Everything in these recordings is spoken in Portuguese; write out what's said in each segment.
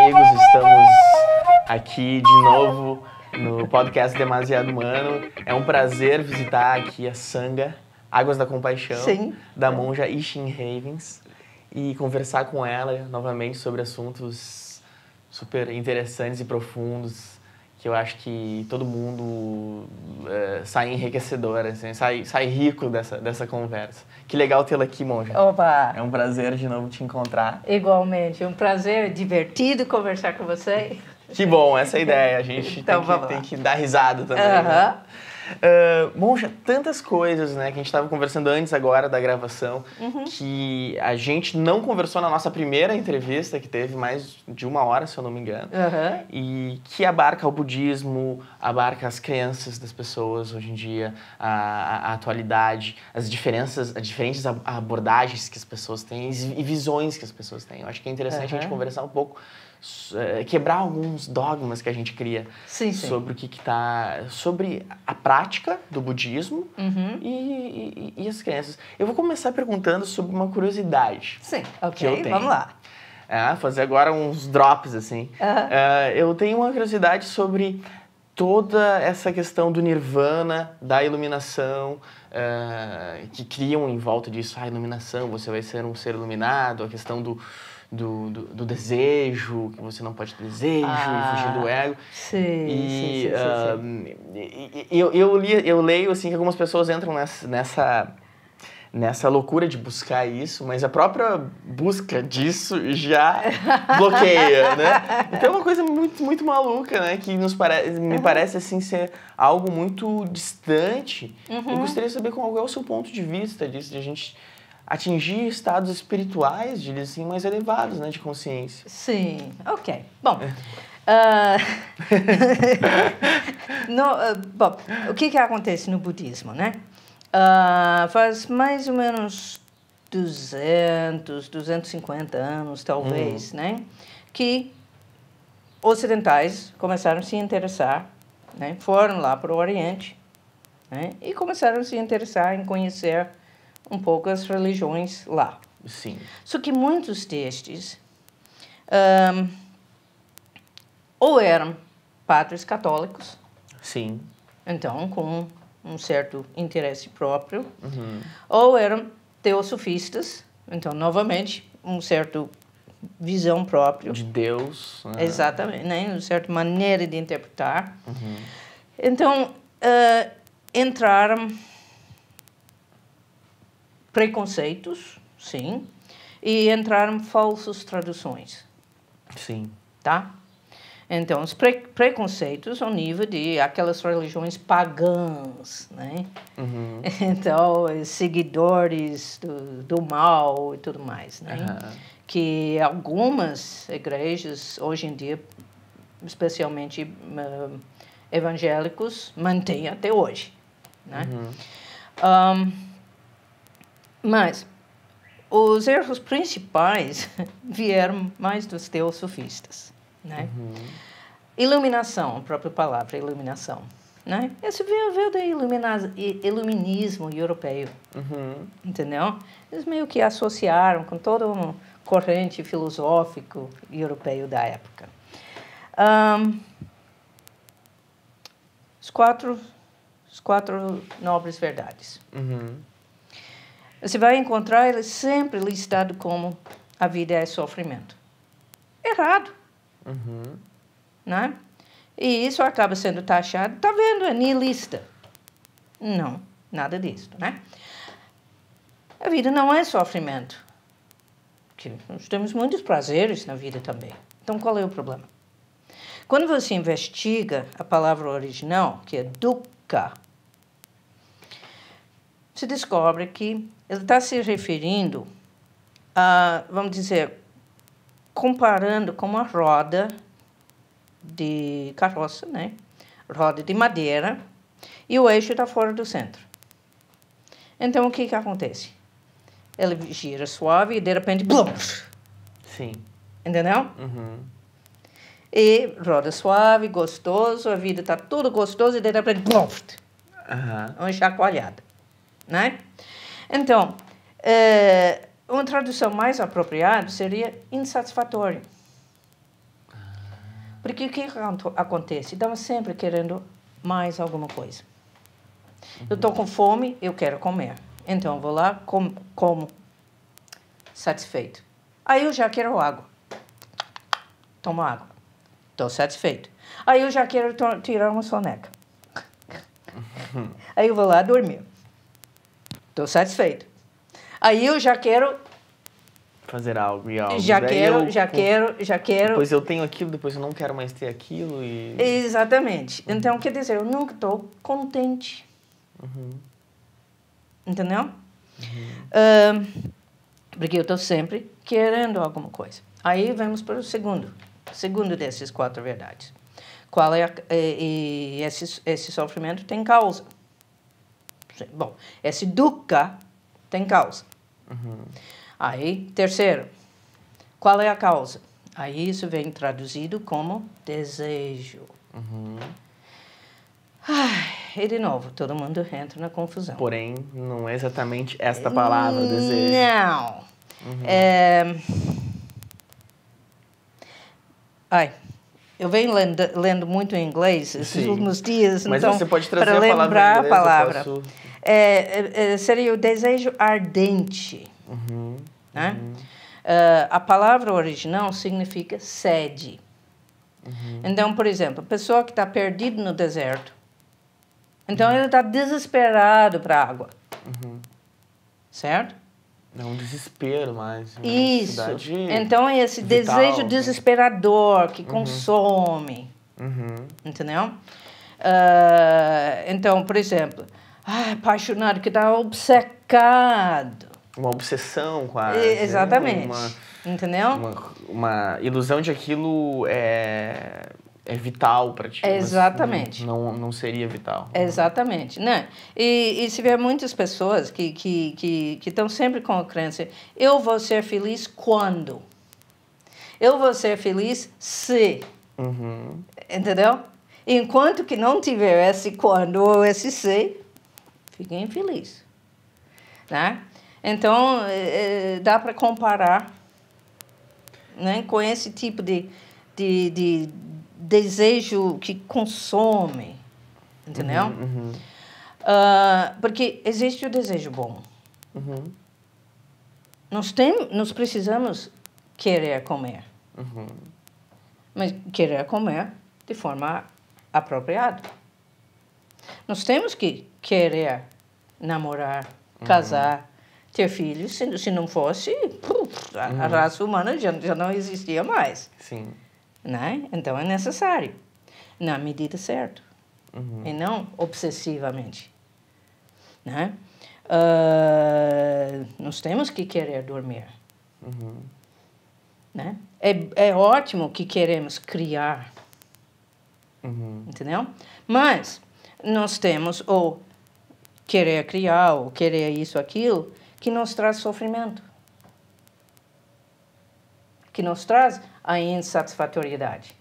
amigos, estamos aqui de novo no podcast Demasiado Humano. É um prazer visitar aqui a Sangha, Águas da Compaixão, Sim. da monja Ishin Havens, e conversar com ela novamente sobre assuntos super interessantes e profundos, que eu acho que todo mundo sai enriquecedor, assim, sai rico dessa conversa. Que legal tê-la aqui, monja. Opa! É um prazer de novo te encontrar. Igualmente, um prazer, divertido conversar com você. Que bom, essa é a ideia. A gente Então, tem que dar risada também. Aham. Né? Monja, tantas coisas, né, que a gente estava conversando antes agora da gravação, que a gente não conversou na nossa primeira entrevista, que teve mais de 1 hora, se eu não me engano, e que abarca o budismo, abarca as crenças das pessoas hoje em dia, a atualidade, as diferentes abordagens que as pessoas têm e visões que as pessoas têm. Eu acho que é interessante a gente conversar um pouco, quebrar alguns dogmas que a gente cria sobre o que está, sobre a prática do budismo e as crenças. Eu vou começar perguntando sobre uma curiosidade. Sim, que eu tenho. Vamos lá. Fazer agora uns drops, assim. Eu tenho uma curiosidade sobre toda essa questão do nirvana, da iluminação, que criam em volta disso, a iluminação, você vai ser um ser iluminado, a questão do desejo, que você não pode ter desejo e fugir do ego. Sim. Eu leio assim, que algumas pessoas entram nessa loucura de buscar isso, mas a própria busca disso já bloqueia, né? Então é uma coisa muito, muito maluca, né? Que me parece assim ser algo muito distante. Eu gostaria de saber qual é o seu ponto de vista disso, de a gente atingir estados espirituais, diria assim, mais elevados, né, de consciência. Sim, ok. Bom, bom, o que acontece no budismo, né? Faz mais ou menos 250 anos, talvez, né? Que ocidentais começaram a se interessar, né? Foram lá para o Oriente, né? E começaram a se interessar em conhecer um pouco as religiões lá. Sim. Só que muitos destes ou eram padres católicos, sim, então com um certo interesse próprio, ou eram teosofistas, então novamente um certo visão própria de Deus, né? Exatamente, né? Uma certa maneira de interpretar. Então entraram preconceitos, sim, e entraram falsas traduções. Sim. Tá? Então, os preconceitos ao nível de aquelas religiões pagãs, né? Então, seguidores do mal e tudo mais, né? Que algumas igrejas, hoje em dia, especialmente evangélicos, mantêm até hoje, né? Mas os erros principais vieram mais dos teosofistas, né? Iluminação, a própria palavra iluminação, né? Isso veio do iluminismo europeu, entendeu? Eles meio que associaram com toda uma corrente filosófico europeu da época. As quatro nobres verdades. Você vai encontrar ele sempre listado como a vida é sofrimento. Errado. Né? E isso acaba sendo taxado, tá vendo, é nihilista. Não, nada disso, né? A vida não é sofrimento. Porque nós temos muitos prazeres na vida também. Então, qual é o problema? Quando você investiga a palavra original, que é dukkha, você descobre que ele está se referindo a, vamos dizer, comparando com uma roda de carroça, né? Roda de madeira, e o eixo está fora do centro. Então, o que acontece? Ele gira suave e, de repente, blum! Sim. Entendeu? E roda suave, gostoso, a vida está tudo gostoso e, de repente, blum! Uma chacoalhada. Né? Então, uma tradução mais apropriada seria insatisfatório. Porque o que acontece? Estamos sempre querendo mais alguma coisa. Eu estou com fome, eu quero comer. Então, eu vou lá, como satisfeito. Aí eu já quero água. Tomo água. Estou satisfeito. Aí eu já quero tirar uma soneca. Aí eu vou lá dormir. Estou satisfeito. Aí eu já quero... fazer algo e algo. Já quero. Depois eu tenho aquilo, depois eu não quero mais ter aquilo e... Exatamente. Então, quer dizer, eu nunca estou contente. Entendeu? Porque eu estou sempre querendo alguma coisa. Aí vamos para o segundo desses 4 verdades. Qual é esse sofrimento tem causa. Bom, esse dukkha tem causa. Aí, terceiro, qual é a causa? Aí isso vem traduzido como desejo. E de novo, todo mundo entra na confusão. Porém, não é exatamente esta palavra, desejo. Não. Eu venho lendo muito em inglês esses últimos dias. Mas então, você pode trazer para lembrar a palavra. Posso... seria o desejo ardente. Né? A palavra original significa sede. Então, por exemplo, a pessoa que está perdida no deserto, então ele está desesperado para água. Certo? É um desespero mais. Isso. Então, é esse vital, desejo desesperador que consome. Entendeu? Então, por exemplo, apaixonado, que está obcecado. Uma obsessão quase. Exatamente. Entendeu? Uma ilusão de aquilo é vital para ti. Exatamente. Não seria vital. Exatamente. Né? E se vê muitas pessoas que estão sempre com a crença, eu vou ser feliz quando? Eu vou ser feliz se. Entendeu? Enquanto que não tiver esse quando ou esse se, fica infeliz. Né? Então, dá para comparar, né, com esse tipo de desejo que consome, entendeu? Porque existe o desejo bom. Nós precisamos querer comer. Mas querer comer de forma apropriada. Nós temos que querer namorar, casar, ter filhos. Se não fosse, a raça humana já não existia mais. Sim. Né? Então, é necessário, na medida certa, e não obsessivamente. Né? Nós temos que querer dormir. Né? É ótimo que queremos criar, entendeu? Mas nós temos ou querer criar, ou querer isso, aquilo, que nos traz sofrimento. Que nos traz a insatisfatoriedade.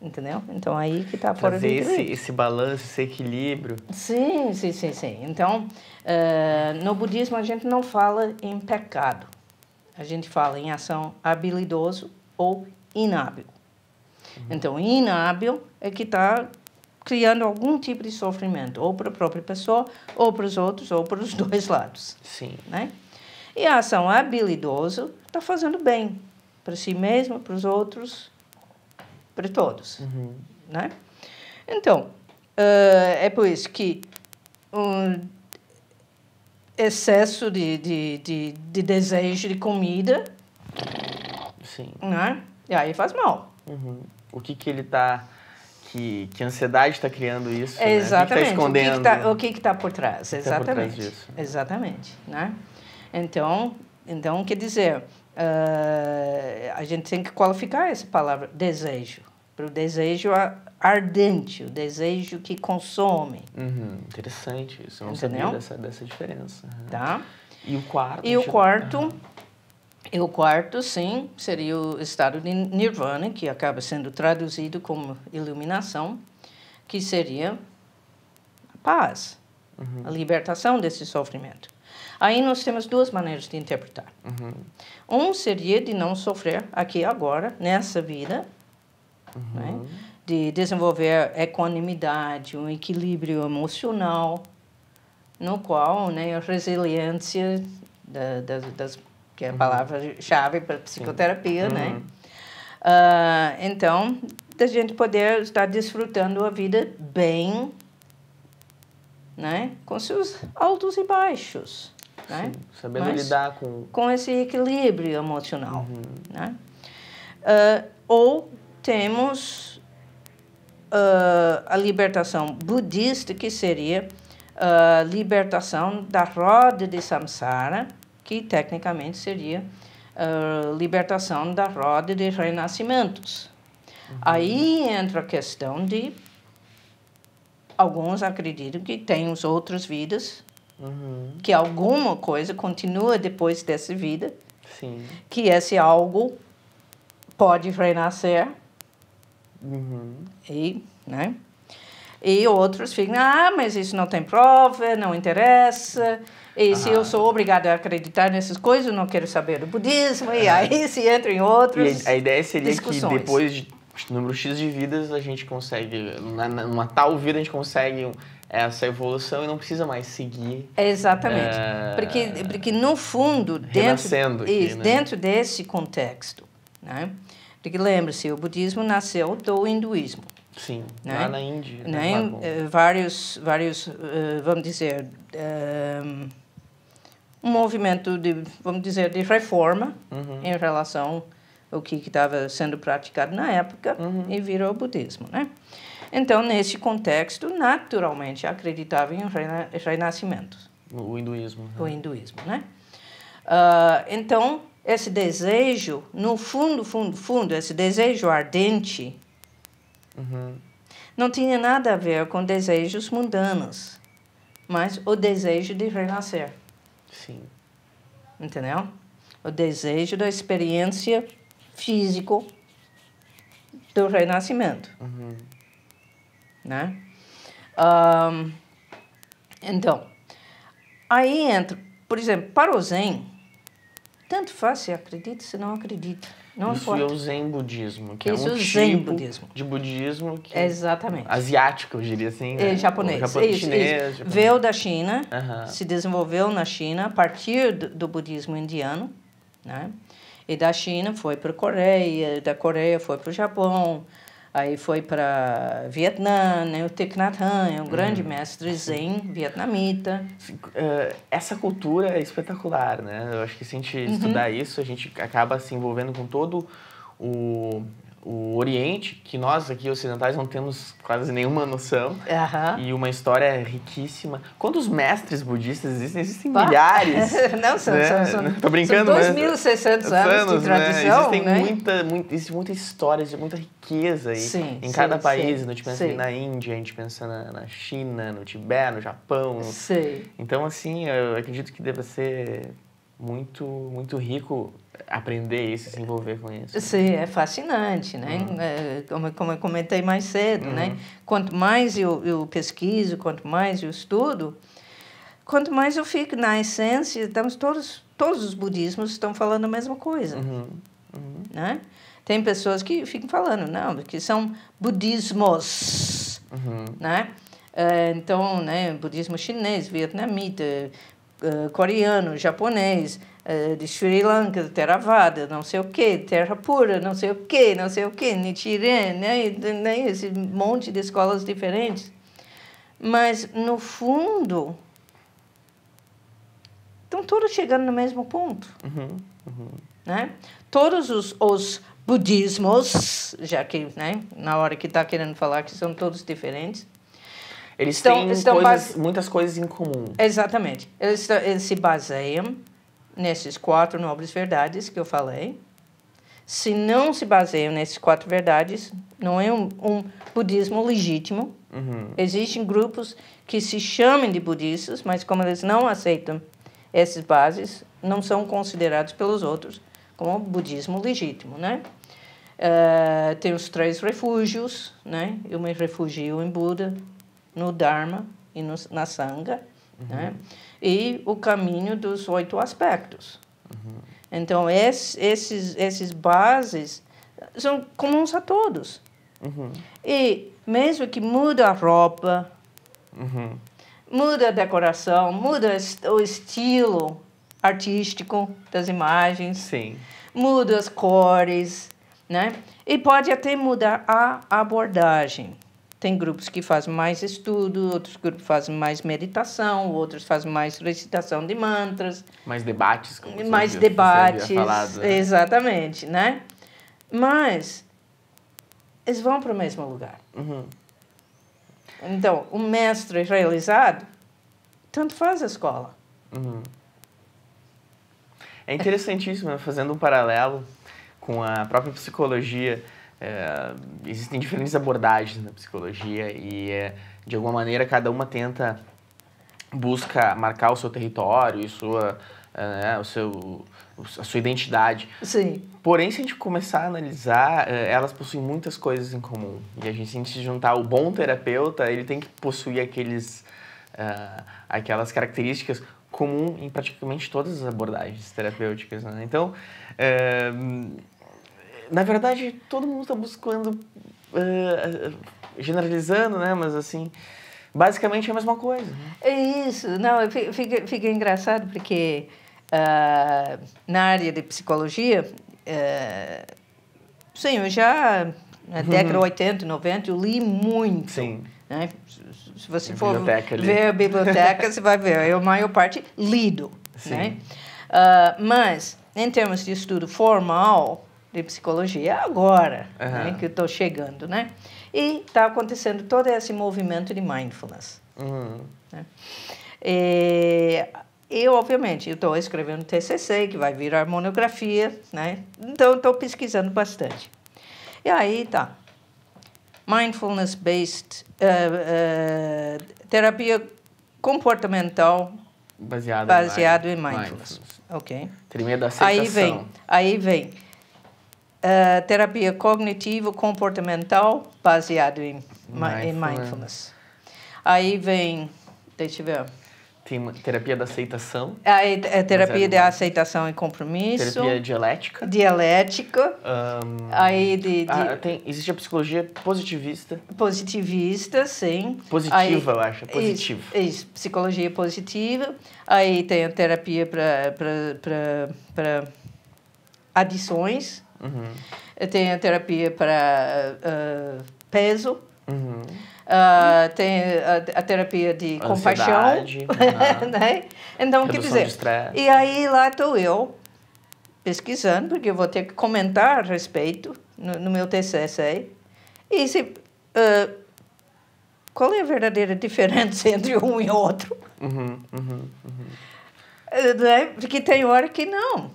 Entendeu? Então, aí que está fora do equilíbrio. Esse balanço, esse equilíbrio. Sim. Então, no budismo, a gente não fala em pecado. A gente fala em ação habilidoso ou inábil. Então, inábil é que está criando algum tipo de sofrimento, ou para a própria pessoa, ou para os outros, ou para os dois lados. Sim. Né? E a ação habilidoso está fazendo bem para si mesmo, para os outros, para todos. Né? Então, é por isso que um excesso de desejo de comida, sim, né? E aí faz mal. O que ele está... Que ansiedade está criando isso, exatamente. Né? O que está escondendo? O que está por trás? Exatamente. Tá por trás disso? Exatamente. Né? Então, quer dizer, a gente tem que qualificar essa palavra desejo. Para o desejo ardente, o desejo que consome. Interessante isso. Eu não Entendeu? sabia dessa diferença. Tá? E o quarto? E o quarto, sim, seria o estado de nirvana, que acaba sendo traduzido como iluminação, que seria a paz, a libertação desse sofrimento. Aí nós temos 2 maneiras de interpretar. Um seria de não sofrer aqui agora, nessa vida, né? De desenvolver equanimidade, um equilíbrio emocional, no qual, né, a resiliência, que é a palavra-chave para a psicoterapia, né? Então, da gente poder estar desfrutando a vida bem, né? Com seus altos e baixos, né? Sabendo lidar com esse equilíbrio emocional, né? Ou temos a libertação budista, que seria a libertação da roda de samsara, que tecnicamente seria a libertação da roda de renascimentos. Aí entra a questão de alguns acreditam que tem as outras vidas, que alguma coisa continua depois dessa vida, Sim. que esse algo pode renascer. E, né? E outros ficam, mas isso não tem prova, não interessa. E se eu sou obrigada a acreditar nessas coisas, eu não quero saber do budismo. E aí se entra em outras E a ideia seria discussões. que depois de número X de vidas, a gente consegue, numa tal vida, a gente consegue essa evolução e não precisa mais seguir. Exatamente. Porque no fundo, dentro desse contexto, né? Porque lembre-se, o budismo nasceu do hinduísmo. Sim, né? Lá na Índia. Né? Vários vamos dizer, um movimento de, vamos dizer, de reforma em relação ao que estava sendo praticado na época e virou o budismo, né? Então, nesse contexto, naturalmente, acreditava em renascimento. O hinduísmo. O hinduísmo, né? Então, esse desejo, no fundo, esse desejo ardente, não tinha nada a ver com desejos mundanos, mas o desejo de renascer. Sim. Entendeu? O desejo da experiência físico do renascimento. Né? Então, aí entra, por exemplo, para o Zen, tanto faz se acredita, se não acredita. Não Isso importa. é o Zen budismo, que Isso é um Zen tipo budismo. de budismo que Exatamente. asiático, eu diria assim. Né? Japonês. Chinês. Japonês. Veio da China, se desenvolveu na China a partir do budismo indiano, né? E da China foi para a Coreia, da Coreia foi para o Japão, aí foi para Vietnã, né? O Thich Nhat Hanh é um grande mestre Zen vietnamita. Essa cultura é espetacular, né? Eu acho que se a gente estudar isso, a gente acaba se envolvendo com todo o Oriente, que nós aqui ocidentais não temos quase nenhuma noção, e uma história riquíssima. Quantos mestres budistas existem? Existem milhares. Não, são Tô brincando, são 2.600 anos de tradição, né? Existe muita história, muita riqueza aí em cada país. A gente pensa na Índia, a gente pensa na China, no Tibete, no Japão. Então, assim, eu acredito que deva ser muito, muito rico aprender isso, se envolver com isso. Sim, é fascinante, né? Como eu comentei mais cedo, né? Quanto mais eu pesquiso, quanto mais eu estudo, quanto mais eu fico na essência, todos os budismos estão falando a mesma coisa, né? Tem pessoas que ficam falando, não, que são budismos, né? Então, né, budismo chinês, vietnamita, coreano, japonês, de Sri Lanka, Theravada, não sei o quê, Terra Pura, não sei o quê, Nichiren, né? Esse monte de escolas diferentes. Mas, no fundo, estão todos chegando no mesmo ponto. Né? Todos os budismos, já que, né, na hora que está querendo falar que são todos diferentes, eles têm muitas coisas em comum. Exatamente. Eles se baseiam nesses 4 nobres verdades que eu falei. Se não se baseiam nessas 4 verdades, não é um budismo legítimo. Existem grupos que se chamam de budistas, mas como eles não aceitam essas bases, não são considerados pelos outros como budismo legítimo, né? Tem os 3 refúgios, né? Eu me refugio em Buda, no Dharma e na Sangha, né? E o caminho dos 8 aspectos. Então, esses bases são comuns a todos. E mesmo que muda a roupa, muda a decoração, muda o estilo artístico das imagens, Sim. muda as cores, né? E pode até mudar a abordagem. Tem grupos que fazem mais estudo, outros grupos fazem mais meditação, outros fazem mais recitação de mantras. Mais debates, como você Mais havia debates, falado, né? exatamente, né? Mas eles vão para o mesmo lugar. Então, o mestre realizado, tanto faz a escola. É interessantíssimo, né? Fazendo um paralelo com a própria psicologia. Existem diferentes abordagens na psicologia e, de alguma maneira, cada uma busca marcar o seu território e a sua identidade. Sim. Porém, se a gente começar a analisar, elas possuem muitas coisas em comum. E a gente, se a gente juntar o bom terapeuta, ele tem que possuir aquelas características comuns em praticamente todas as abordagens terapêuticas, né? Então, na verdade, todo mundo está buscando, generalizando, né? Mas, assim, basicamente é a mesma coisa. Né? É isso. Não, fica engraçado porque na área de psicologia, sim, eu já, na década de 80, 90, eu li muito. Sim. Né? Se você for ver a biblioteca, você vai ver, a maior parte lido. Sim. Né? Mas, em termos de estudo formal de psicologia, é agora né, que eu estou chegando, né? E está acontecendo todo esse movimento de mindfulness. Né? E, obviamente, eu estou escrevendo TCC, que vai virar monografia, né? Então, estou pesquisando bastante. E aí, tá. Mindfulness-based terapia comportamental baseado em mindfulness. Ok. Primeiro da aceitação. Aí vem terapia cognitivo-comportamental baseado em mindfulness. Aí vem, deixa eu ver. Tem terapia da aceitação. Aí terapia de aceitação e compromisso. Terapia dialética. Aí existe a psicologia positivista. Positivista, sim. Positiva, eu acho. Positivo. Isso, psicologia positiva. Aí tem a terapia para adições. Tem a terapia para peso. Tem a terapia de compaixão. Né? Então, quer dizer, e aí lá estou eu pesquisando, porque eu vou ter que comentar a respeito no meu TCC. E qual é a verdadeira diferença entre um e outro? Né? Porque tem hora que não.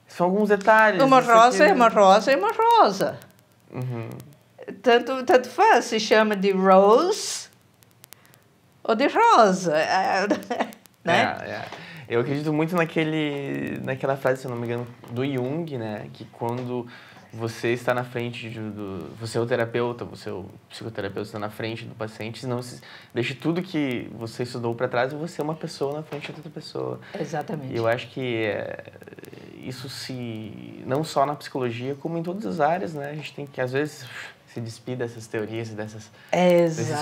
São alguns detalhes. Uma rosa é uma rosa, é uma rosa. Tanto faz, se chama de rose ou de rosa. Né? Eu acredito muito naquela frase, se eu não me engano, do Jung, né? Que quando você está na frente você é o terapeuta, você é o psicoterapeuta, está na frente do paciente, não deixe tudo que você estudou para trás e você é uma pessoa na frente de outra pessoa. Exatamente. E eu acho que isso não só na psicologia, como em todas as áreas, né? A gente tem que, às vezes, se despir dessas teorias e desses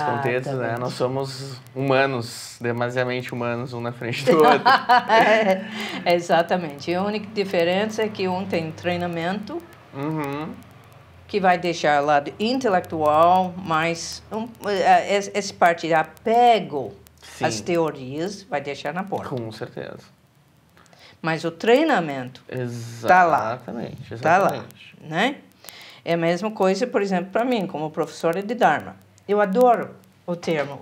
contextos, né? Nós somos humanos, demasiadamente humanos, um na frente do outro. Exatamente. A única diferença é que um tem treinamento, que vai deixar o lado intelectual, mas essa parte de apego às teorias vai deixar na porta. Com certeza. Mas o treinamento está lá. Exatamente. Está lá, né? É a mesma coisa, por exemplo, para mim, como professora de Dharma. Eu adoro o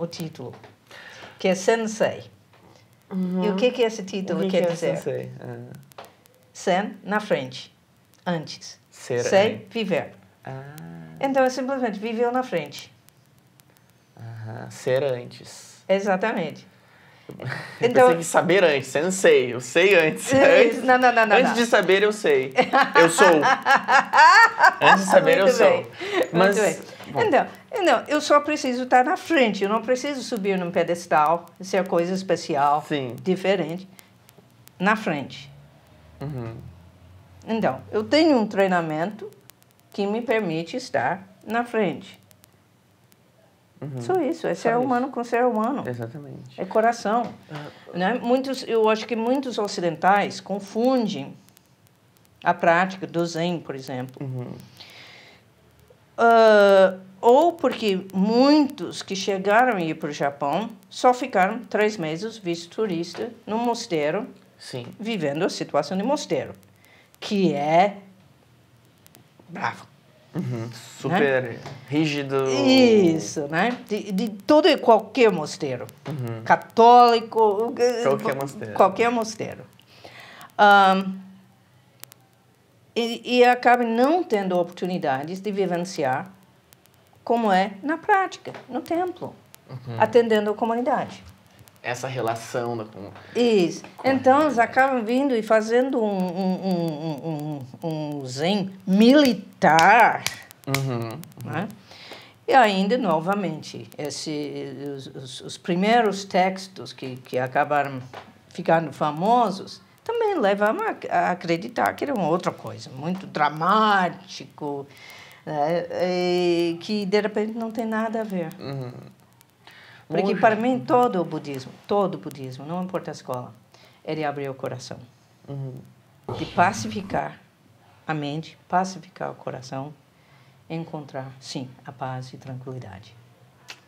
título, que é Sensei. E o que esse título quer dizer? Sensei? Sen, na frente. Antes. Sei, viver. Então, é simplesmente viveu na frente. Ser antes. Exatamente. Então, tem que saber antes, sensei, eu sei antes. Não. Antes de saber, eu sei. Eu sou. Antes de saber, eu sou. Mas, então, eu só preciso estar na frente, eu não preciso subir num pedestal, ser coisa especial, diferente. Na frente. Então, eu tenho um treinamento que me permite estar na frente. Só isso, é ser humano com ser humano. Exatamente. É coração. Né? Eu acho que muitos ocidentais confundem a prática do Zen, por exemplo. Ou porque muitos que chegaram a ir para o Japão só ficaram 3 meses, visto turista, num mosteiro, Sim. vivendo a situação de mosteiro, que é bravo. Super rígido. Isso, né? De todo e qualquer mosteiro. Católico, qualquer mosteiro. E acaba não tendo oportunidades de vivenciar como é na prática, no templo, atendendo a comunidade. Essa relação da Isso. Então, eles acabam vindo e fazendo um zen militar. Né? E ainda, novamente, os primeiros textos que acabaram ficando famosos também levam a acreditar que era uma outra coisa, muito dramático, né? E que, de repente, não tem nada a ver. Porque, para mim, todo o budismo, não importa a escola, é de abrir o coração. De pacificar a mente, pacificar o coração, encontrar, sim, a paz e tranquilidade.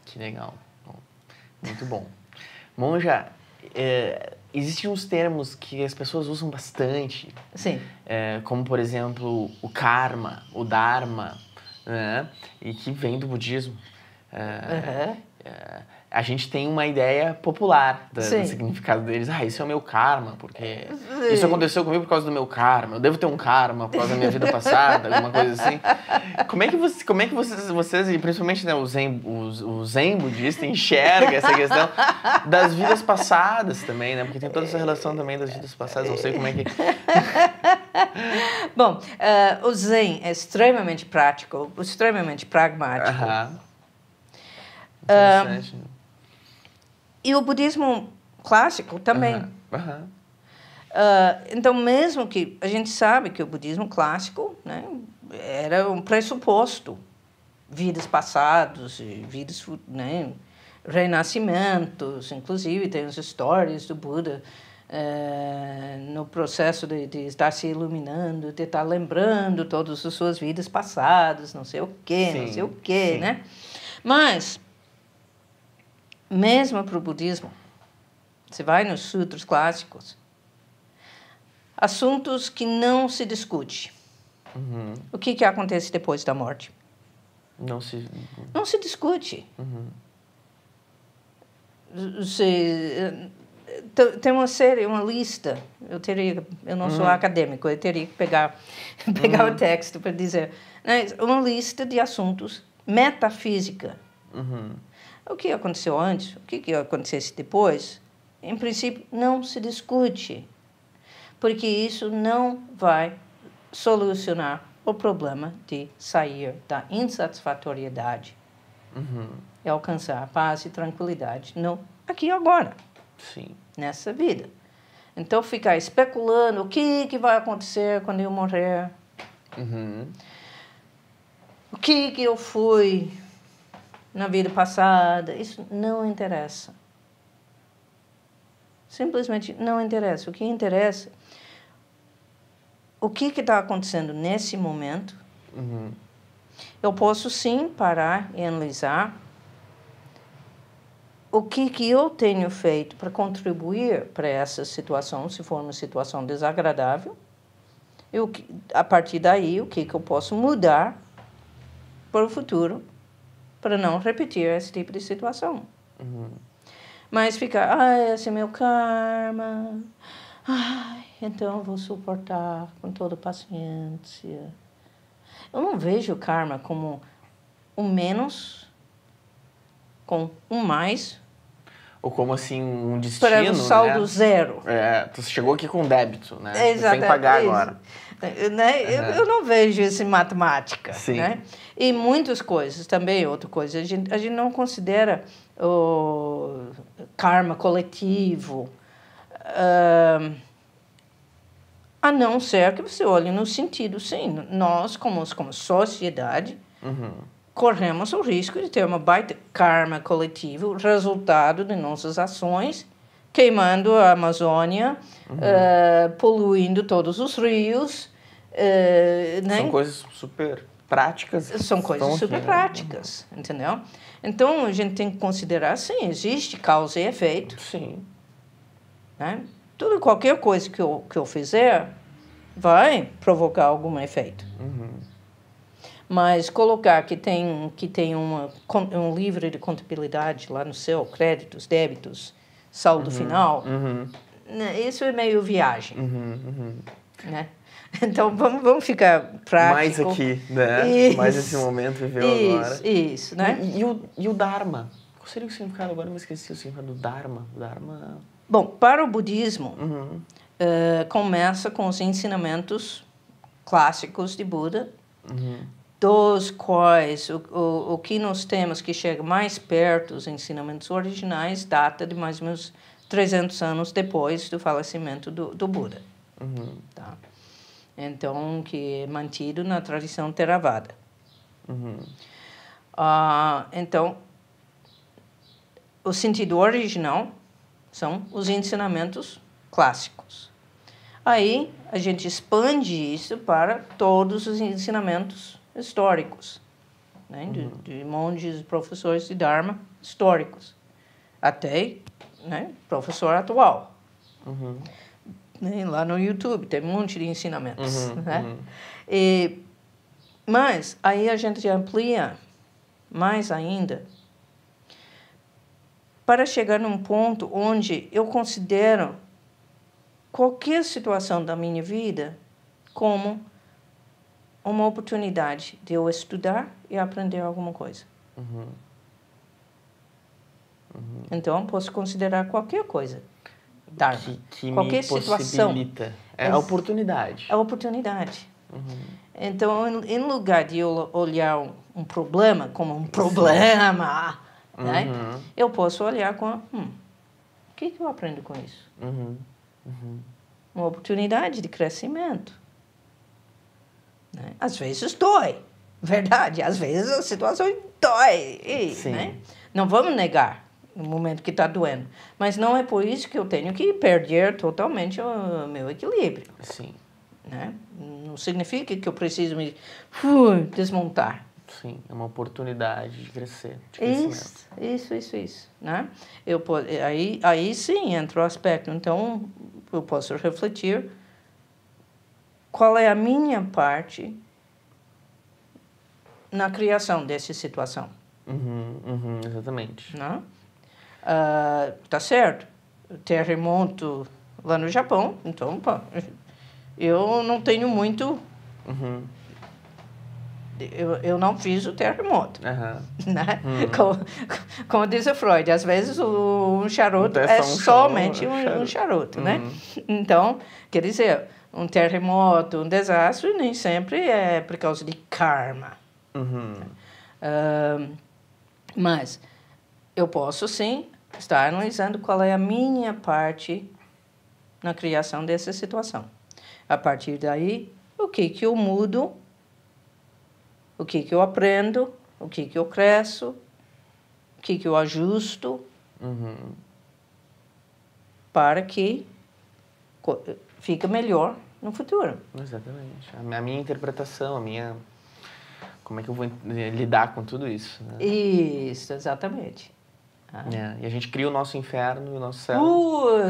Que legal. Muito bom. Monja, existem uns termos que as pessoas usam bastante. Sim. Como, por exemplo, o karma, o dharma, né? E que vem do budismo. A gente tem uma ideia popular do significado deles. Isso é o meu karma, porque isso aconteceu comigo por causa do meu karma. Eu devo ter um karma por causa da minha vida passada, alguma coisa assim. Como é que vocês e principalmente, né, o zen budista, enxerga essa questão das vidas passadas também, né? Porque tem toda essa relação também das vidas passadas. Não sei como é que... Bom, o zen é extremamente prático, extremamente pragmático. Interessante. E o budismo clássico também. Então, mesmo que a gente sabe que o budismo clássico, né, era um pressuposto, vidas passadas, vidas, né, renascimentos, inclusive tem as histórias do Buda no processo de estar se iluminando, de estar lembrando todas as suas vidas passadas, não sei o quê, né? Mas mesmo para o budismo, você vai nos sutras clássicos, assuntos que não se discute. O que acontece depois da morte? Não se discute. Tem uma lista. Eu não sou acadêmico, eu teria que pegar o texto para dizer. Né, uma lista de assuntos metafísica. O que aconteceu antes, o que acontecesse depois, em princípio, não se discute, porque isso não vai solucionar o problema de sair da insatisfatoriedade e alcançar paz e tranquilidade aqui e agora, nessa vida. Então, ficar especulando o que vai acontecer quando eu morrer, o que eu fui na vida passada, isso não interessa. Simplesmente não interessa. O que interessa, o que está acontecendo nesse momento. Eu posso, sim, parar e analisar o que eu tenho feito para contribuir para essa situação, se for uma situação desagradável, e a partir daí, o que eu posso mudar para o futuro, para não repetir esse tipo de situação. Mas ficar, esse é meu karma, então eu vou suportar com toda paciência. Eu não vejo o karma como um menos com um mais. Ou como assim, um destino, para o saldo zero. Tu chegou aqui com débito, né? Exato, tem que pagar agora. Né? Eu não vejo isso em matemática. Né? E muitas coisas também, outra coisa, a gente não considera o karma coletivo. A não ser que você olhe no sentido, sim, nós, como sociedade, corremos o risco de ter uma baita karma coletivo, resultado de nossas ações, queimando a Amazônia, poluindo todos os rios. Né? São coisas super práticas. São coisas super práticas, entendeu? Então, a gente tem que considerar, sim, existe causa e efeito. Sim. Né? Qualquer coisa que eu fizer vai provocar algum efeito. Mas colocar que tem um livro de contabilidade lá no seu, créditos, débitos, saldo final, isso é meio viagem. Né? Então, vamos ficar prático. Mais aqui, né? Isso. Mais esse momento viveu agora. Isso, né? E o Dharma? Qual seria o significado? Agora eu me esqueci o significado do Dharma. O Dharma... Bom, para o budismo, começa com os ensinamentos clássicos de Buda, dos quais o que nós temos que chega mais perto dos ensinamentos originais data de mais ou menos 300 anos depois do falecimento do Buda. Tá? Então, que é mantido na tradição Theravada. Então, o sentido original são os ensinamentos clássicos. Aí, a gente expande isso para todos os ensinamentos históricos, né? De monges, professores de Dharma históricos, até, né, professor atual. Lá no YouTube tem um monte de ensinamentos. Né? Mas aí a gente amplia mais ainda para chegar num ponto onde eu considero qualquer situação da minha vida como uma oportunidade de eu estudar e aprender alguma coisa. Então, posso considerar qualquer coisa. Que qualquer me situação. Possibilita. É a oportunidade. É a oportunidade. Então, em lugar de eu olhar um problema como um problema, né, eu posso olhar com o que eu aprendo com isso? Uma oportunidade de crescimento. Né? Às vezes dói, verdade. Às vezes a situação dói. Né? Não vamos negar no momento que está doendo. Mas não é por isso que eu tenho que perder totalmente o meu equilíbrio. Sim. Né? Não significa que eu preciso me desmontar. Sim, é uma oportunidade de crescer. Isso. Né? Aí sim entra o aspecto. Então, eu posso refletir qual é a minha parte na criação dessa situação. Exatamente. Né? Tá certo. Terremoto lá no Japão, então, eu não tenho muito... Eu não fiz o terremoto. Né? Como diz o Freud, às vezes um charuto é somente um charuto. Né? Então, quer dizer, um terremoto, um desastre, nem sempre é por causa de karma. Mas eu posso, sim, estar analisando qual é a minha parte na criação dessa situação. A partir daí, o que eu mudo, o que eu aprendo, o que eu cresço, o que eu ajusto para que fique melhor no futuro. Exatamente. A minha interpretação, como é que eu vou lidar com tudo isso? Né? Isso, exatamente. E a gente cria o nosso inferno e o nosso céu.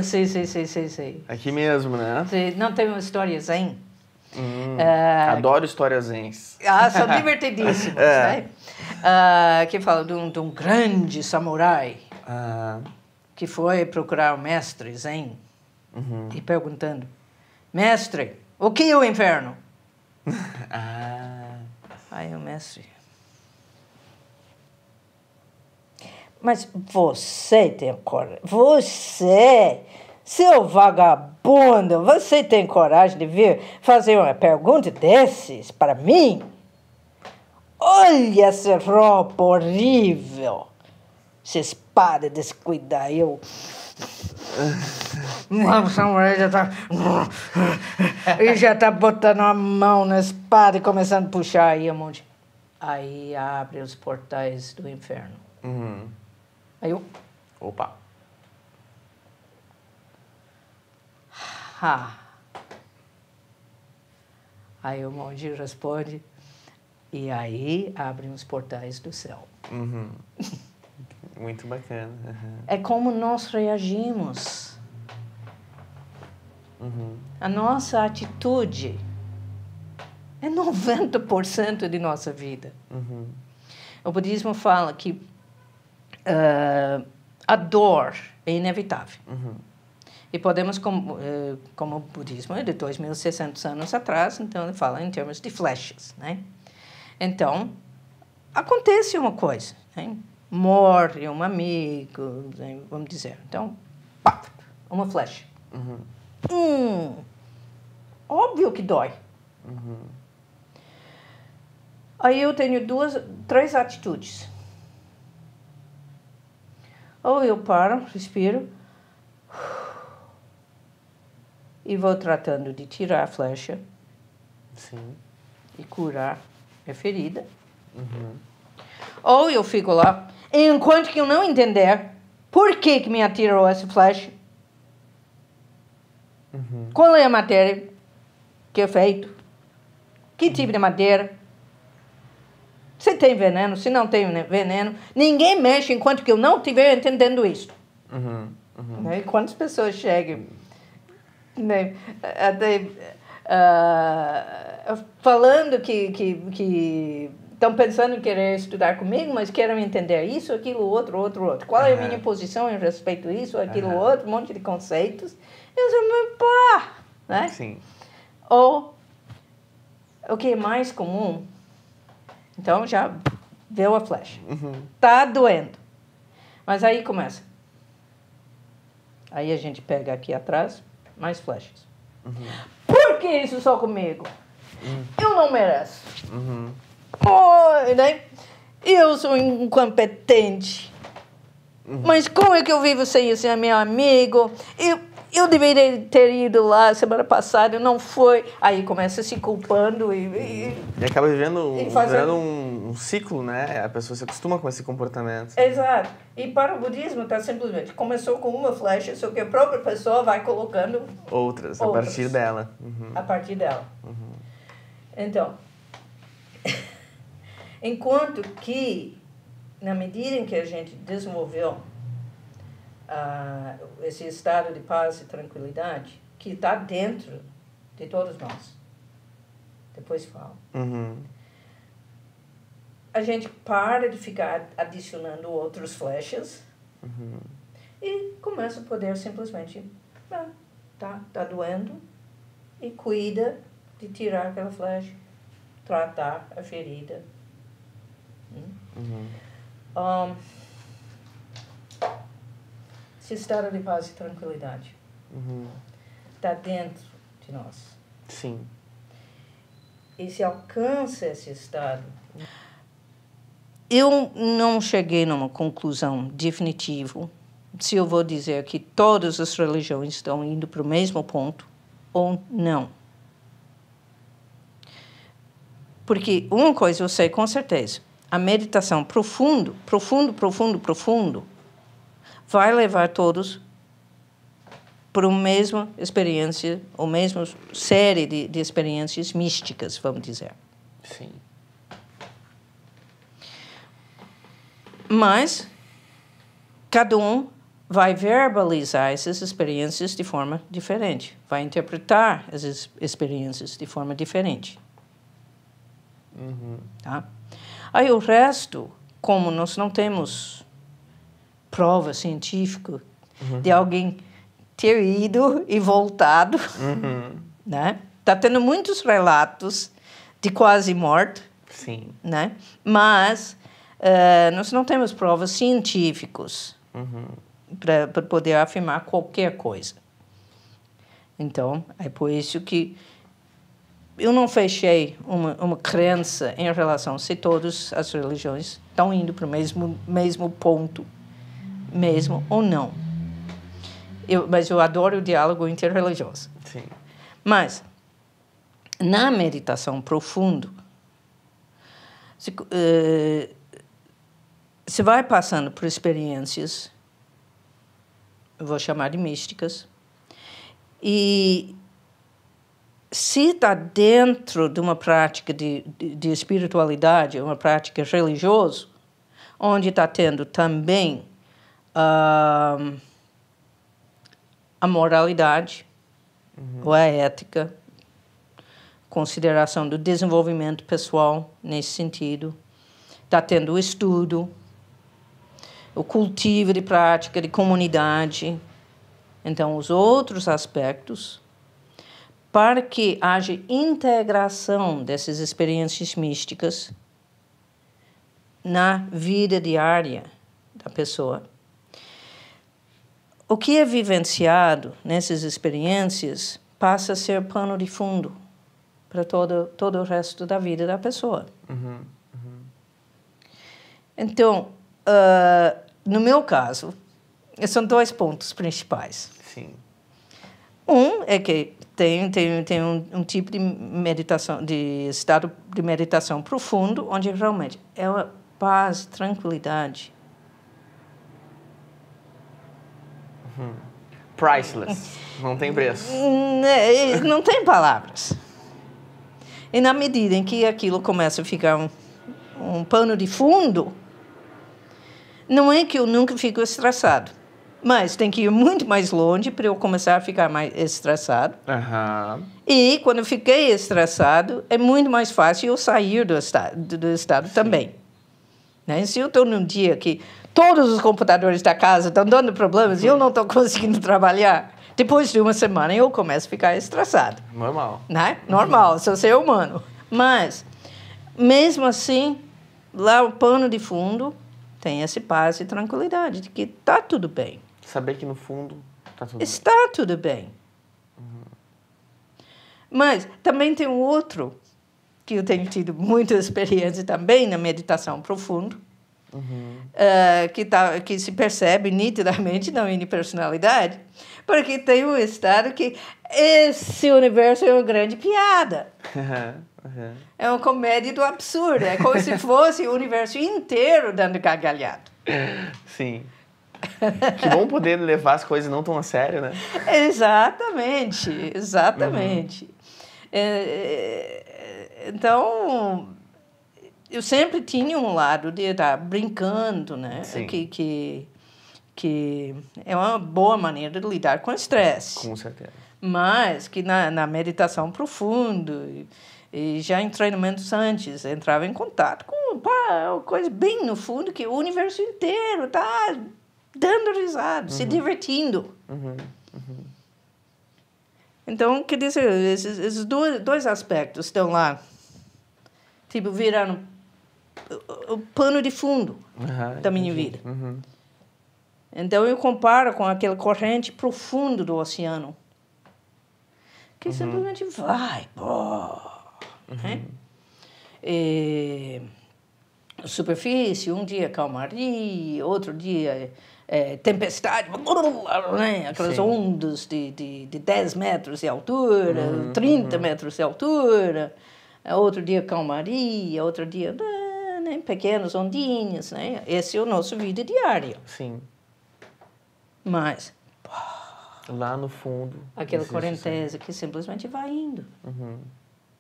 Sei. Aqui mesmo, né? Não tem uma história zen? Adoro histórias zens. São divertidíssimas, né? Que fala de um grande samurai que foi procurar o mestre zen e perguntando: mestre, o que é o inferno? Aí o mestre: mas você tem coragem, seu vagabundo, você tem coragem de vir fazer uma pergunta desses para mim? Olha essa roupa horrível, essa espada descuidada. e já tá botando a mão na espada e começando a puxar aí um monte. Aí abre os portais do inferno. Uhum. Aí eu... Opa. Aí o monge responde, e aí abrem os portais do céu. Uhum. Muito bacana. Uhum. É como nós reagimos. Uhum. A nossa atitude é 90% de nossa vida. Uhum. O budismo fala que a dor é inevitável. Uhum. E podemos, como o budismo é de 2.600 anos atrás, então ele fala em termos de flechas, né? Então, acontece uma coisa, né? Morre um amigo, né? Vamos dizer. Então, pá, uma flecha. Uhum. Óbvio que dói. Uhum. Aí eu tenho três atitudes. Ou eu paro, respiro, e vou tratando de tirar a flecha. Sim. E curar a ferida. Uhum. Ou eu fico lá, enquanto que eu não entender por que me atirou essa flecha, Uhum. qual é a matéria que é feito, que tipo de madeira, se tem veneno, se não tem veneno. Ninguém mexe enquanto que eu não estiver entendendo isso. Uhum. Uhum. Né? E quantas pessoas chegam, né, até, falando que estão pensando em querer estudar comigo, mas querem entender isso, aquilo, outro. Qual é a minha posição em respeito a isso, aquilo, outro, um monte de conceitos. Eu sou pá, né? Sim. Ou, o que é mais comum, então já deu a flecha. Uhum. Tá doendo. Mas aí começa. Aí a gente pega aqui atrás, mais flechas. Uhum. Por que isso só comigo? Eu não mereço. Uhum. Oh, né? Eu sou incompetente. Mas como é que eu vivo sem esse meu amigo? Eu deveria ter ido lá semana passada, não foi. Aí começa se culpando E acaba vivendo fazendo... um ciclo, né? A pessoa se acostuma com esse comportamento. Exato. E para o budismo está simplesmente, começou com uma flecha, só que a própria pessoa vai colocando Outras. A partir dela. Uhum. A partir dela. Uhum. Então, enquanto que, na medida em que a gente desenvolveu esse estado de paz e tranquilidade, que está dentro de todos nós, depois falo, Uhum. a gente para de ficar adicionando outras flechas e começa a poder simplesmente, tá doendo, e cuida de tirar aquela flecha, tratar a ferida. Esse estado de paz e tranquilidade está dentro de nós. Sim. E se alcança esse estado... Eu não cheguei numa conclusão definitiva se eu vou dizer que todas as religiões estão indo para o mesmo ponto ou não. Porque uma coisa eu sei com certeza, a meditação profundo, vai levar todos para uma mesma experiência, ou mesma série de experiências místicas, vamos dizer. Sim. Mas cada um vai verbalizar essas experiências de forma diferente, vai interpretar essas experiências de forma diferente. Tá? Aí o resto, como nós não temos prova científica de alguém ter ido e voltado, né? Tá tendo muitos relatos de quase morte, Sim. né? Mas nós não temos provas científicas para poder afirmar qualquer coisa. Então, é por isso que eu não fechei uma crença em relação a se todas as religiões estão indo para o mesmo ponto, mesmo ou não. Mas eu adoro o diálogo interreligioso. Sim. Mas, na meditação profunda, você vai passando por experiências, eu vou chamar de místicas, e se está dentro de uma prática de espiritualidade, uma prática religiosa, onde está tendo também a moralidade, ou a ética, consideração do desenvolvimento pessoal nesse sentido, está tendo o estudo, o cultivo de prática de comunidade, então os outros aspectos, para que haja integração dessas experiências místicas na vida diária da pessoa. O que é vivenciado nessas experiências passa a ser pano de fundo para todo o resto da vida da pessoa. Então, no meu caso, são 2 pontos principais. Sim. Um é que tem um tipo de meditação, de estado de meditação profundo, onde realmente é uma paz, tranquilidade. Priceless. Não tem preço. Não tem palavras. E na medida em que aquilo começa a ficar um pano de fundo, não é que eu nunca fico estressado, mas tem que ir muito mais longe para eu começar a ficar mais estressado. E quando eu fiquei estressado, é muito mais fácil eu sair do estado também. Né? Se eu estou num dia que todos os computadores da casa estão dando problemas e eu não estou conseguindo trabalhar, depois de uma semana eu começo a ficar estressado. Normal. Né? Normal, sou ser humano. Mas, mesmo assim, lá o pano de fundo tem essa paz e tranquilidade de que está tudo bem. Saber que no fundo está tudo Está bem. tudo bem. Mas também tem um outro que eu tenho tido muita experiência também na meditação profunda, que se percebe nitidamente na unipersonalidade, porque tem um estado que esse universo é uma grande piada. É uma comédia do absurdo. É como se fosse o universo inteiro dando gargalhada. Sim. Que bom poder levar as coisas não tão a sério, né? Exatamente, exatamente. Então, eu sempre tinha um lado de estar brincando, né? Que é uma boa maneira de lidar com o estresse. Com certeza. Mas que na meditação profunda e já em treinamentos antes, entrava em contato com uma coisa bem no fundo, que o universo inteiro está dando risada, se divertindo. Então, quer dizer, esses dois aspectos estão lá, tipo, virando o pano de fundo da minha vida. Então, eu comparo com aquela corrente profunda do oceano, que simplesmente vai, né? Superfície, um dia calmaria, outro dia tempestade, né? Aquelas ondas de 10 metros de altura, 30 metros de altura, outro dia calmaria, outro dia né? Pequenas ondinhas, né? Esse é o nosso vida diária. Sim. Mas lá no fundo aquela correnteza que simplesmente vai indo.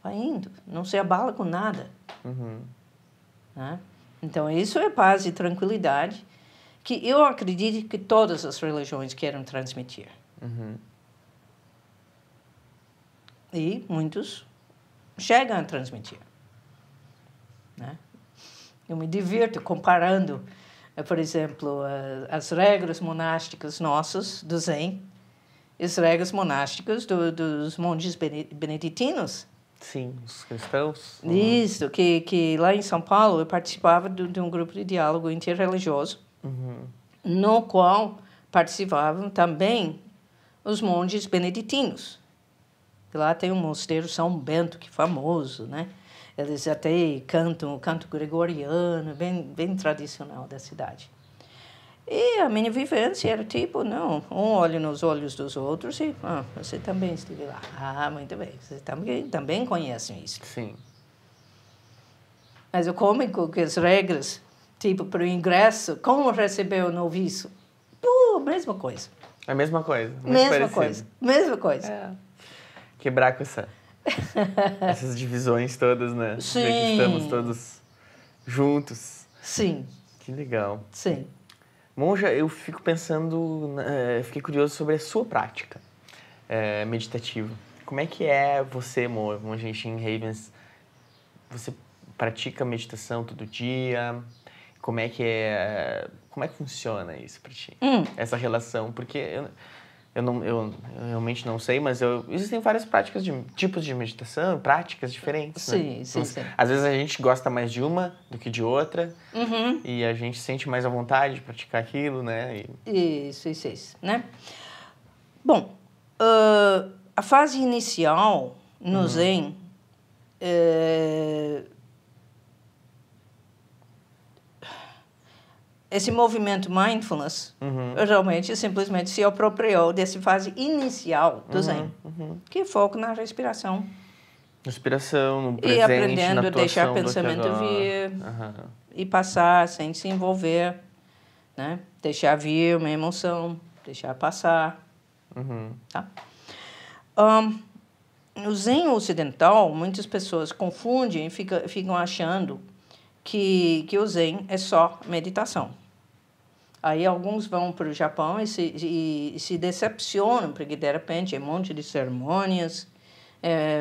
Vai indo, não se abala com nada. Né? Então, isso é paz e tranquilidade que eu acredito que todas as religiões querem transmitir. E muitos chegam a transmitir. Né? Eu me divirto comparando, por exemplo, as regras monásticas nossas, do Zen, e as regras monásticas dos monges beneditinos. Sim, os cristãos. Isso, que lá em São Paulo eu participava de um grupo de diálogo interreligioso, no qual participavam também os monges beneditinos. Lá tem o mosteiro São Bento, que é famoso, né? Eles até cantam o canto gregoriano, bem tradicional da cidade. E a minha vivência era tipo, não, um olho nos olhos dos outros e você também esteve lá. Ah, muito bem, você também conhece isso. Sim. Mas o cômico que as regras, tipo, para o ingresso, como receber o noviço? Mesma coisa. É a mesma coisa. Muito Mesma parecido. coisa, mesma coisa. É. Quebrar com essas divisões todas, né? Sim. Já que estamos todos juntos. Sim. Que legal. Sim. Monja, eu fico pensando, fiquei curioso sobre a sua prática meditativa. Como é que é você, monja em Ravens? Você pratica meditação todo dia? Como é que funciona isso para ti? Essa relação? Porque eu realmente não sei, mas existem várias tipos de meditação, práticas diferentes, sim, né? sim, sim. Às vezes a gente gosta mais de uma do que de outra, e a gente sente mais à vontade de praticar aquilo, né? Isso, né? Bom, a fase inicial no Zen esse movimento mindfulness realmente simplesmente se apropriou dessa fase inicial do Zen, que é foco na respiração. Respiração, no presente, e aprendendo na a deixar atuação pensamento vir e passar sem se envolver, né? Deixar vir uma emoção, deixar passar. Tá? No Zen ocidental, muitas pessoas confundem e ficam achando que o Zen é só meditação. Aí alguns vão para o Japão e se decepcionam, porque de repente é um monte de cerimônias,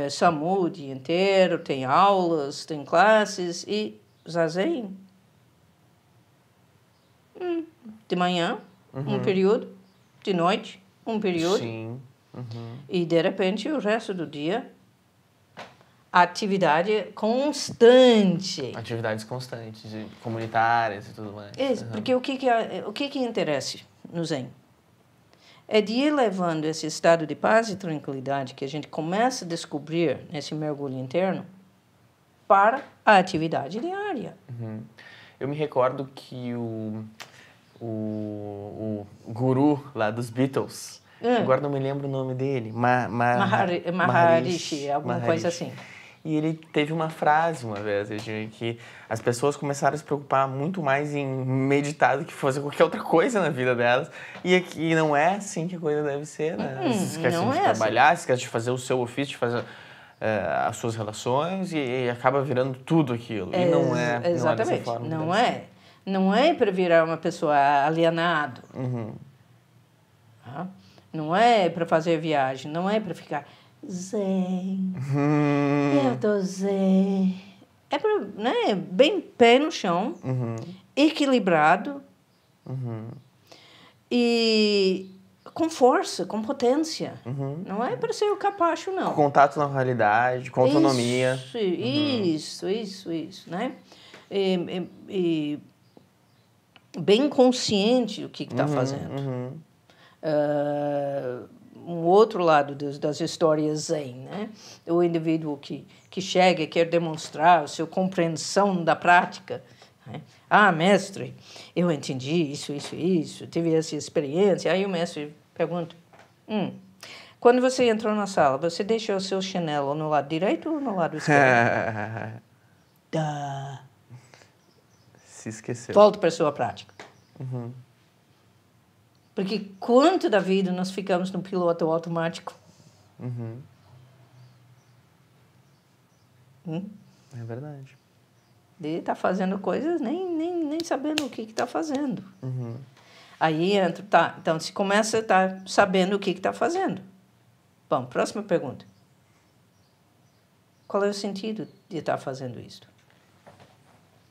SAMU o dia inteiro, tem aulas, tem classes, e Zazen, de manhã, um período, de noite, um período, Sim. e de repente o resto do dia, atividade constante. Atividades constantes, comunitárias e tudo mais. Isso, porque o que interessa no Zen? É de ir levando esse estado de paz e tranquilidade que a gente começa a descobrir nesse mergulho interno para a atividade diária. Eu me recordo que o guru lá dos Beatles, agora não me lembro o nome dele, Maharishi, alguma coisa assim. E ele teve uma frase uma vez, que as pessoas começaram a se preocupar muito mais em meditar do que fazer qualquer outra coisa na vida delas. E não é assim que a coisa deve ser, né? Se esquecem de trabalhar, se esquecem de fazer o seu ofício, de fazer as suas relações e acaba virando tudo aquilo. E não é dessa forma. Não é para virar uma pessoa alienado. Não é para fazer viagem, não é para ficar zen. Eu tô zen. É para, né, bem pé no chão, equilibrado e com força, com potência. Não é para ser o capacho, não. Com contato na realidade, com autonomia. Isso, né? E bem consciente do que está fazendo. Um outro lado das histórias Zen, né? O indivíduo que chega e quer demonstrar a sua compreensão da prática. Né? Ah, mestre, eu entendi isso, tive essa experiência. Aí o mestre pergunta, quando você entrou na sala, você deixou o seu chinelo no lado direito ou no lado esquerdo? Se esqueceu. Volta para a sua prática. Porque quanto da vida nós ficamos no piloto automático? É verdade. Ele está fazendo coisas nem sabendo o que está fazendo. Aí entra, então se começa a estar sabendo o que está fazendo. Bom, próxima pergunta. Qual é o sentido de estar fazendo isso?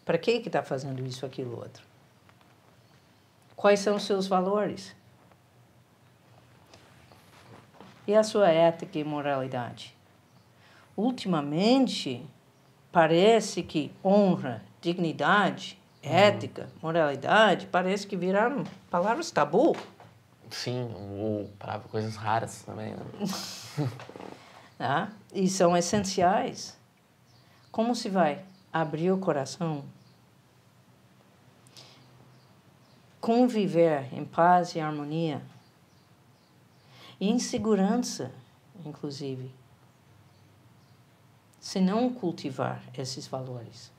Para que está fazendo isso, aquilo, outro? Quais são os seus valores? E a sua ética e moralidade? Ultimamente, parece que honra, dignidade, ética, moralidade, parece que viraram palavras tabu. Sim, ou para coisas raras também, né? Tá? E são essenciais. Como se vai abrir o coração? conviver em paz e harmonia, e em segurança, inclusive, se não cultivar esses valores.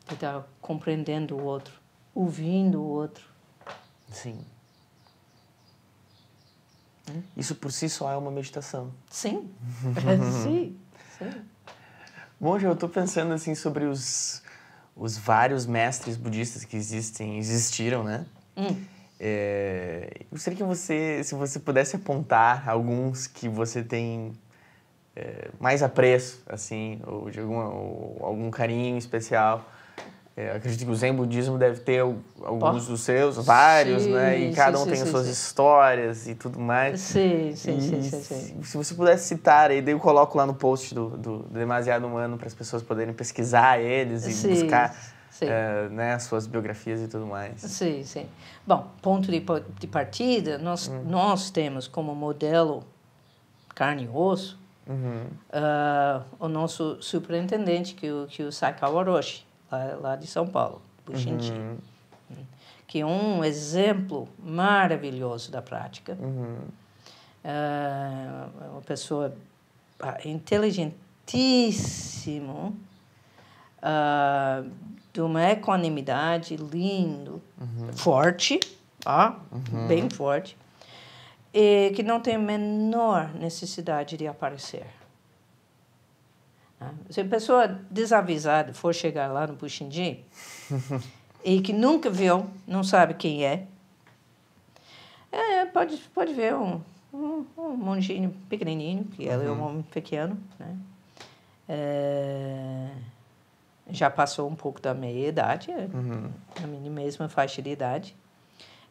De estar compreendendo o outro, ouvindo o outro. Sim. Isso por si só é uma meditação. Sim. Sim. Bom, eu estou pensando assim sobre os vários mestres budistas que existiram, né? Eu gostaria que se você pudesse apontar alguns que você tem mais apreço, assim, ou de algum carinho especial. Acredito que o Zen Budismo deve ter alguns dos seus, vários, sim, né? E cada um tem as suas histórias e tudo mais. Sim. Se você pudesse citar, aí daí eu coloco lá no post do Demasiado Humano para as pessoas poderem pesquisar eles e buscar né, as suas biografias e tudo mais. Sim. Bom, ponto de partida, nós temos como modelo carne e osso o nosso superintendente, que o Saikawa Roshi, lá de São Paulo, Bushinji, que é um exemplo maravilhoso da prática. Uma pessoa inteligentíssima, de uma equanimidade lindo, forte, bem forte, e que não tem a menor necessidade de aparecer. Se a pessoa desavisada for chegar lá no Bushinji e que nunca viu, não sabe quem pode ver um monjinho pequenininho, que ele é um homem pequeno, né? Já passou um pouco da meia-idade, na minha mesma faixa de idade.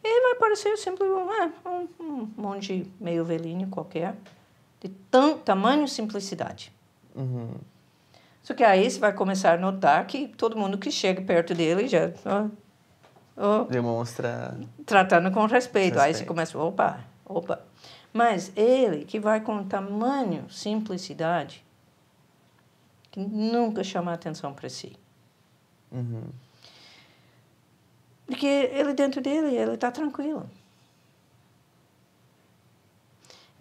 E vai parecer simplesmente um monge meio velhinho qualquer, de tamanho e simplicidade. Só que aí você vai começar a notar que todo mundo que chega perto dele já demonstra tratando com respeito. Aí você começa, opa. Mas ele que vai com tamanho, simplicidade, que nunca chama atenção para si. Porque ele dentro dele, ele está tranquilo.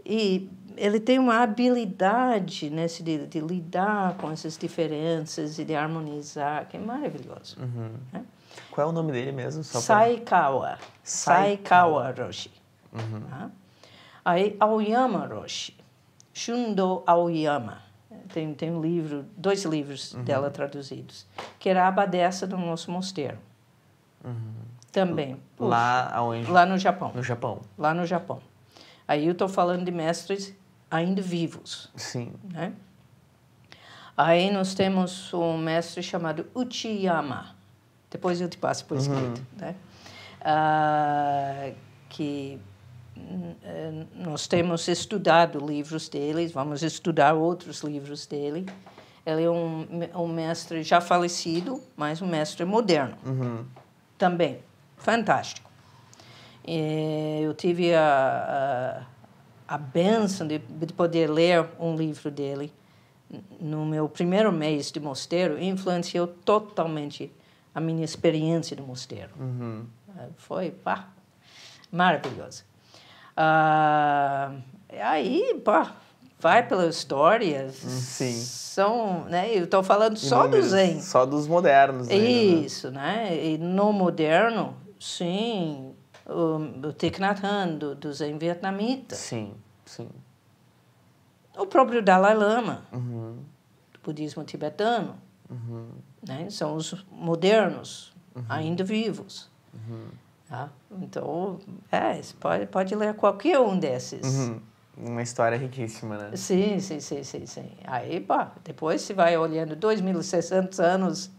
E ele tem uma habilidade de lidar com essas diferenças e de harmonizar, que é maravilhoso. Né? Qual é o nome dele mesmo? Saikawa Roshi. Aí, Aoyama Roshi. Shundo Aoyama. Tem um livro, 2 livros dela traduzidos, que era a abadesa do nosso mosteiro. Também. Lá aonde? Lá no Japão. Lá no Japão. Aí eu estou falando de mestres ainda vivos. Sim. Né? Aí nós temos um mestre chamado Uchiyama. Depois eu te passo por escrito. Né? Que nós temos estudado livros dele, vamos estudar outros livros dele. Ele é um mestre já falecido, mas um mestre moderno. Também. Fantástico. Eu tive a bênção de poder ler um livro dele no meu primeiro mês de mosteiro, e influenciou totalmente a minha experiência do mosteiro. Foi maravilhoso. Aí, vai pela história. São, né, eu estou falando só do Zen. Só dos modernos. Isso, né? E no moderno, sim, o Thich Nhat Hanh, do Zen vietnamita. Sim. O próprio Dalai Lama, do budismo tibetano. Né? São os modernos, ainda vivos. Tá? Então, você pode ler qualquer um desses. Uma história riquíssima, né? Sim. Aí, depois você vai olhando 2.600 anos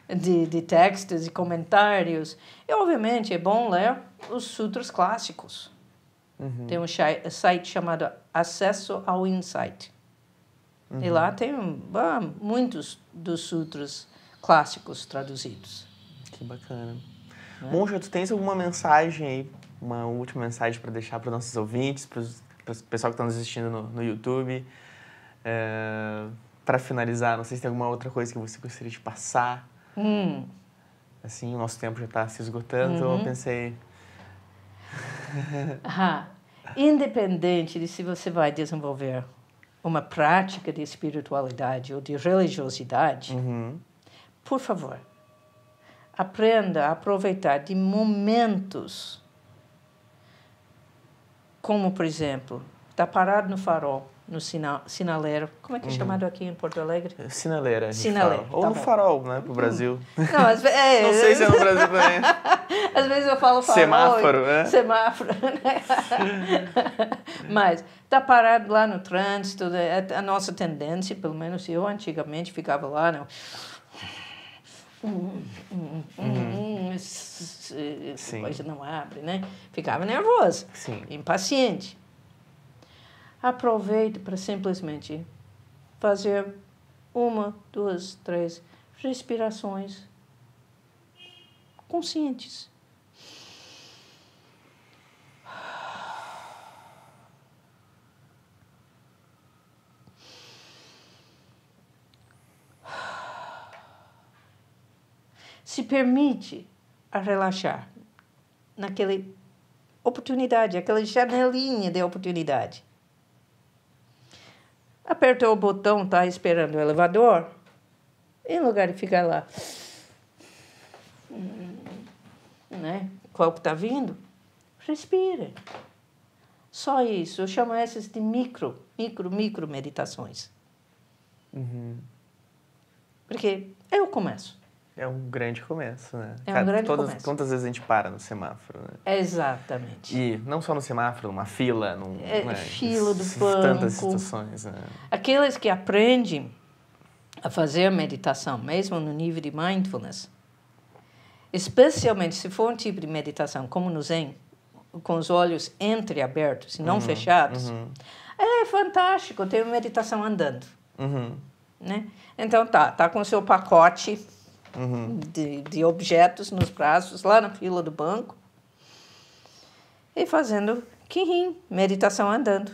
de textos e comentários. E, obviamente, é bom ler os sutras clássicos. Tem um site chamado Acesso ao Insight. E lá tem muitos dos sutras clássicos traduzidos. Que bacana. Monja, tu tens alguma mensagem aí, uma última mensagem para deixar para os nossos ouvintes, para o pessoal que está nos assistindo no YouTube? Para finalizar, não sei se tem alguma outra coisa que você gostaria de passar. assim, o nosso tempo já está se esgotando, então eu pensei... Independente de se você vai desenvolver uma prática de espiritualidade ou de religiosidade, por favor, aprenda a aproveitar de momentos, como, por exemplo, estar parado no farol, no sinaleiro. Como é que é chamado aqui em Porto Alegre? Sinaleira, a gente Sinaleiro, fala. Ou tá no bom. farol, né, pro Brasil. Não, às vezes, Não sei se é no Brasil também. Às vezes eu falo farol. Semáforo, né? Semáforo, né? Mas tá parado lá no trânsito, a nossa tendência, pelo menos eu antigamente ficava lá, não. Coisa não abre, né? Ficava nervosa, impaciente. Aproveite para simplesmente fazer 1, 2, 3 respirações conscientes. Se permite a relaxar naquela oportunidade, aquela janelinha de oportunidade. Apertou o botão, está esperando o elevador, em lugar de ficar lá, né? Qual que está vindo? Respira. Só isso. Eu chamo essas de micro meditações. Porque é o começo. É um grande começo, né? É um grande começo. Quantas vezes a gente para no semáforo, né? Exatamente. E não só no semáforo, numa fila, né? Fila do banco. Tantas situações, né? Aqueles que aprendem a fazer meditação, mesmo no nível de mindfulness, especialmente se for um tipo de meditação como no Zen, com os olhos entreabertos e não fechados, é fantástico, tem uma meditação andando. Né? Então tá com o seu pacote de objetos nos braços, lá na fila do banco, e fazendo Qigong, meditação andando.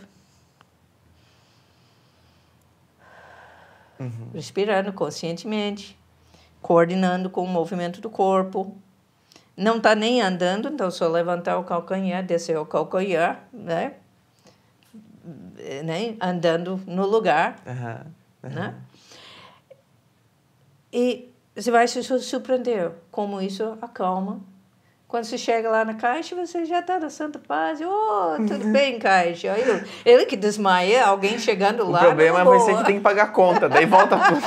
Respirando conscientemente, coordenando com o movimento do corpo. Não está nem andando, então só levantar o calcanhar, descer o calcanhar, né? Andando no lugar. Né? E você vai se surpreender como isso acalma. Quando você chega lá na caixa, você já está na santa paz. Tudo bem, caixa. Ele que desmaia, alguém chegando lá. O problema vai ser que tem que pagar a conta, daí volta tudo.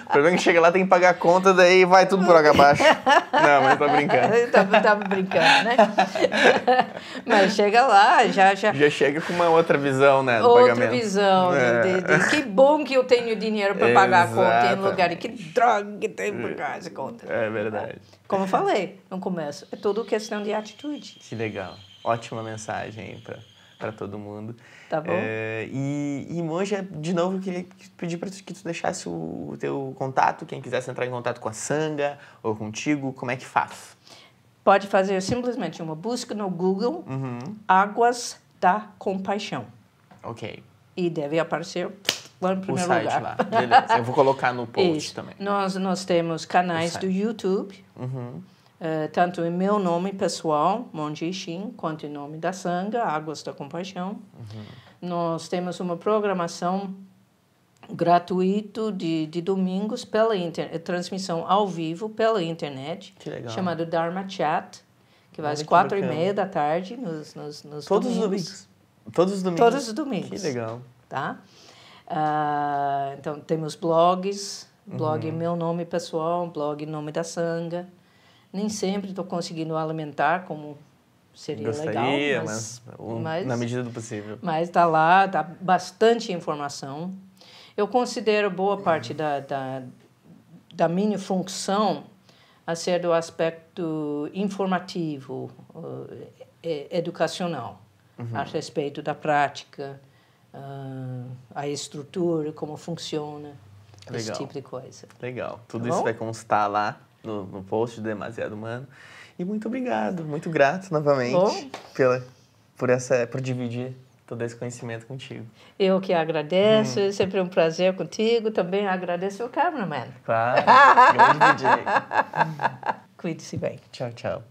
O problema é que chega lá, tem que pagar a conta, daí vai tudo por água abaixo. Não, mas tô brincando. Tava brincando, né? Mas chega lá, já chega com uma outra visão, né, do outra pagamento. Visão. Que bom que eu tenho dinheiro para pagar a conta em lugar. Que droga que tem para pagar essa conta. É verdade. Como eu falei no começo, é tudo questão de atitude. Que legal. Ótima mensagem aí para todo mundo. Tá bom. E Monja, de novo, eu queria pedir para que tu deixasse o teu contato, quem quisesse entrar em contato com a Sangha ou contigo, como é que faz? Pode fazer simplesmente uma busca no Google, Águas da Compaixão. Ok. E deve aparecer lá no primeiro lugar. O site lá, beleza. Eu vou colocar no post também. Nós temos canais do YouTube, tanto em meu nome pessoal, Monja Shin, quanto em nome da Sangha, Águas da Compaixão. Nós temos uma programação gratuita de domingos pela transmissão ao vivo pela internet, chamado Dharma Chat, que vai às 4h30 da tarde nos Todos domingos. Todos os domingos? Todos os domingos. Que legal. Tá? Então, temos blogs, blog em meu nome pessoal, blog em nome da Sangha. Nem sempre estou conseguindo alimentar como seria legal, mas na medida do possível. Mas está lá, dá bastante informação. Eu considero boa parte da minha função a ser do aspecto informativo, educacional, a respeito da prática, a estrutura, como funciona, esse tipo de coisa. Legal. Tudo isso vai constar lá no post do Demasiado Humano. E muito obrigado, muito grato novamente por dividir todo esse conhecimento contigo. Eu que agradeço, é sempre um prazer contigo. Também agradeço o cameraman. Claro, grande DJ. Cuide-se bem. Tchau, tchau.